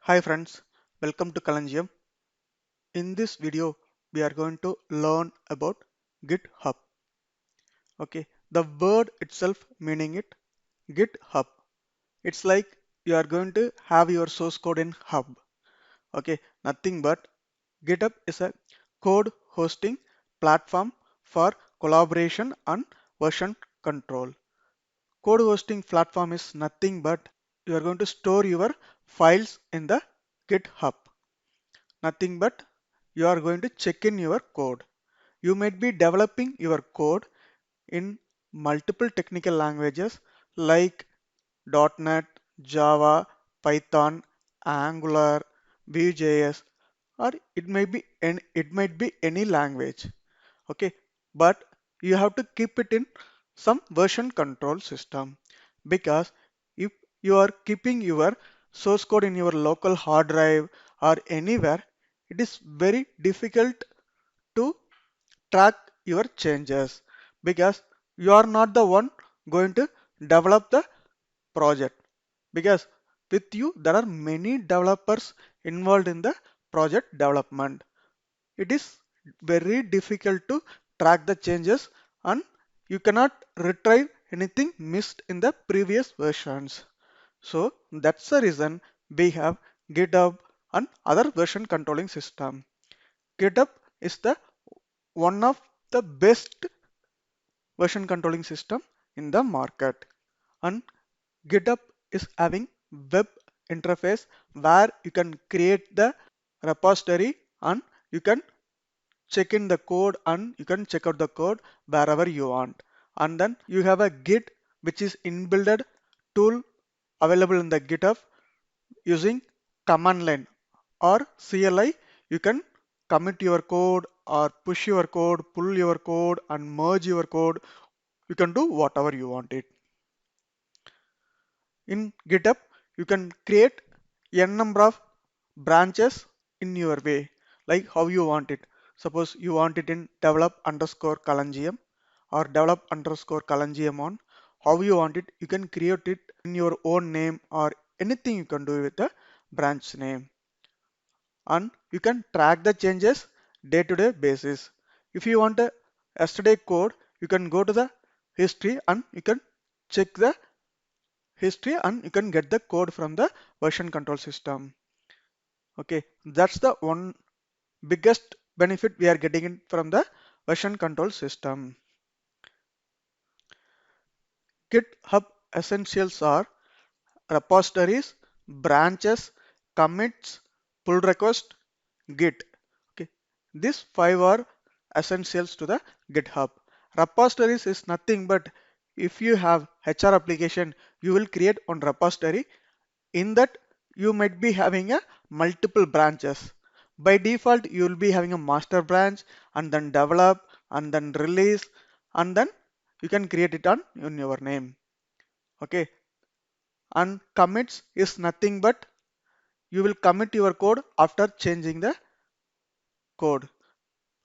Hi friends, welcome to Kalanjiam. In this video, we are going to learn about GitHub. Okay, the word itself meaning it GitHub. It's like you are going to have your source code in Hub. Okay, nothing but GitHub is a code hosting platform for collaboration and version control. Code hosting platform is nothing but you are going to store your files in the GitHub. Nothing but you are going to check in your code. You might be developing your code in multiple technical languages like .NET, Java, Python, Angular, Vue.js, or it might be any language. Okay, but you have to keep it in some version control system because if you are keeping your source code in your local hard drive or anywhere, it is very difficult to track your changes because you are not the one going to develop the project, because with you there are many developers involved in the project development. It is very difficult to track the changes and you cannot retrieve anything missed in the previous versions. So that's the reason we have GitHub and other version controlling system. GitHub is the one of the best version controlling system in the market, and GitHub is having web interface where you can create the repository and you can check in the code and you can check out the code wherever you want. And then you have a Git which is inbuilt tool available in the GitHub using command line or CLI. You can commit your code or push your code, pull your code and merge your code. You can do whatever you want it. In GitHub, you can create n number of branches in your way, like how you want it. Suppose you want it in develop underscore Kalanjiam or develop underscore Kalanjiam on. How you want it, you can create it in your own name or anything you can do with the branch name. And you can track the changes day-to-day basis. If you want a yesterday code, you can go to the history and you can check the history and you can get the code from the version control system. Okay, that's the one biggest benefit we are getting in from the version control system. GitHub essentials are repositories, branches, commits, pull request, Git. Okay, these five are essentials to the GitHub. Repositories is nothing but if you have HR application, you will create one repository. In that, you might be having a multiple branches. By default, you will be having a master branch and then develop and then release and then you can create it on in your name. Okay, and commits is nothing but you will commit your code after changing the code.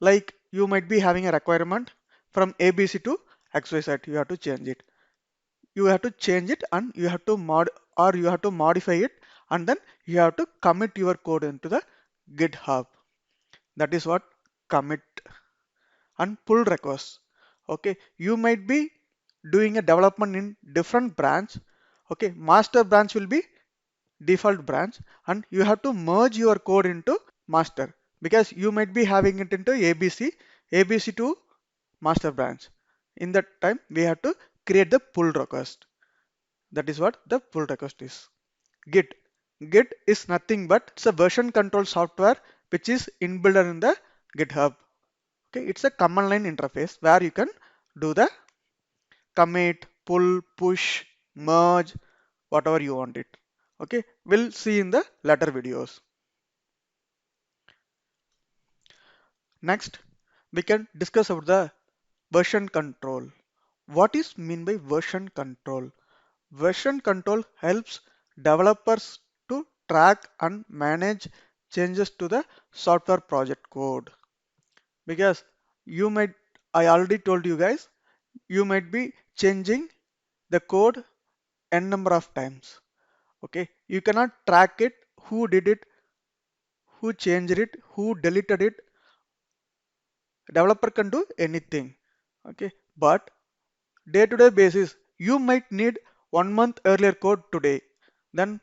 Like you might be having a requirement from ABC to XYZ, you have to change it. You have to change it and you have to you have to modify it and then you have to commit your code into the GitHub. That is what commit and pull requests. Okay, you might be doing a development in different branch. Okay, master branch will be default branch and you have to merge your code into master because you might be having it into ABC to master branch. In that time, we have to create the pull request. That is what the pull request is. Git. Git is nothing but it's a version control software which is inbuilt in the GitHub. Okay, it's a command line interface where you can do the commit, pull, push, merge, whatever you want it. Okay, we'll see in the later videos. Next, we can discuss about the version control. What is mean by version control? Version control helps developers to track and manage changes to the software project code. Because you might, I already told you guys, you might be changing the code n number of times. Okay, you cannot track it who did it, who changed it, who deleted it. Developer can do anything. Okay, but day-to-day basis, you might need 1 month earlier code today. Then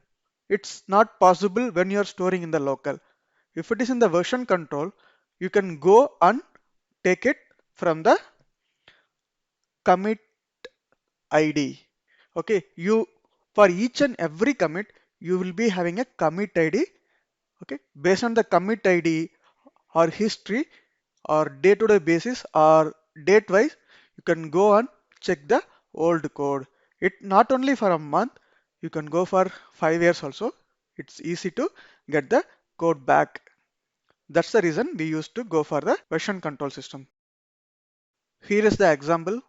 it's not possible when you're storing in the local. If it is in the version control, you can go and take it from the commit ID. Okay, you for each and every commit, you will be having a commit ID. Okay, based on the commit ID or history or day-to-day basis or date-wise, you can go and check the old code. It not only for a month, you can go for 5 years also. It's easy to get the code back. That's the reason we used to go for the version control system. Here is the example.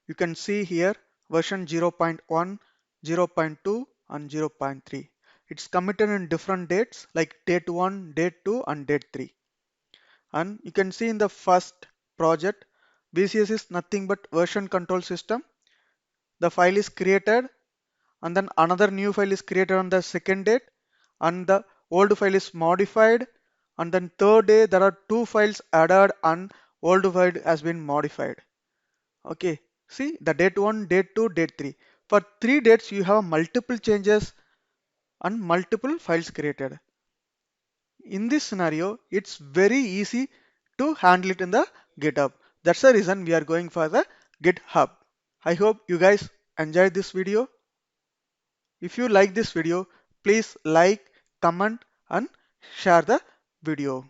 You can see here version 0.1, 0.2 and 0.3. It's committed in different dates like date 1, date 2 and date 3. And you can see in the first project, BCS is nothing but version control system. The file is created and then another new file is created on the second date and the old file is modified, and then third day there are two files added and old file has been modified. Okay, see the date 1, date 2, date 3. For 3 dates you have multiple changes and multiple files created. In this scenario, it's very easy to handle it in the GitHub. That's the reason we are going for the GitHub. I hope you guys enjoyed this video. If you like this video, please like, comment and share the video.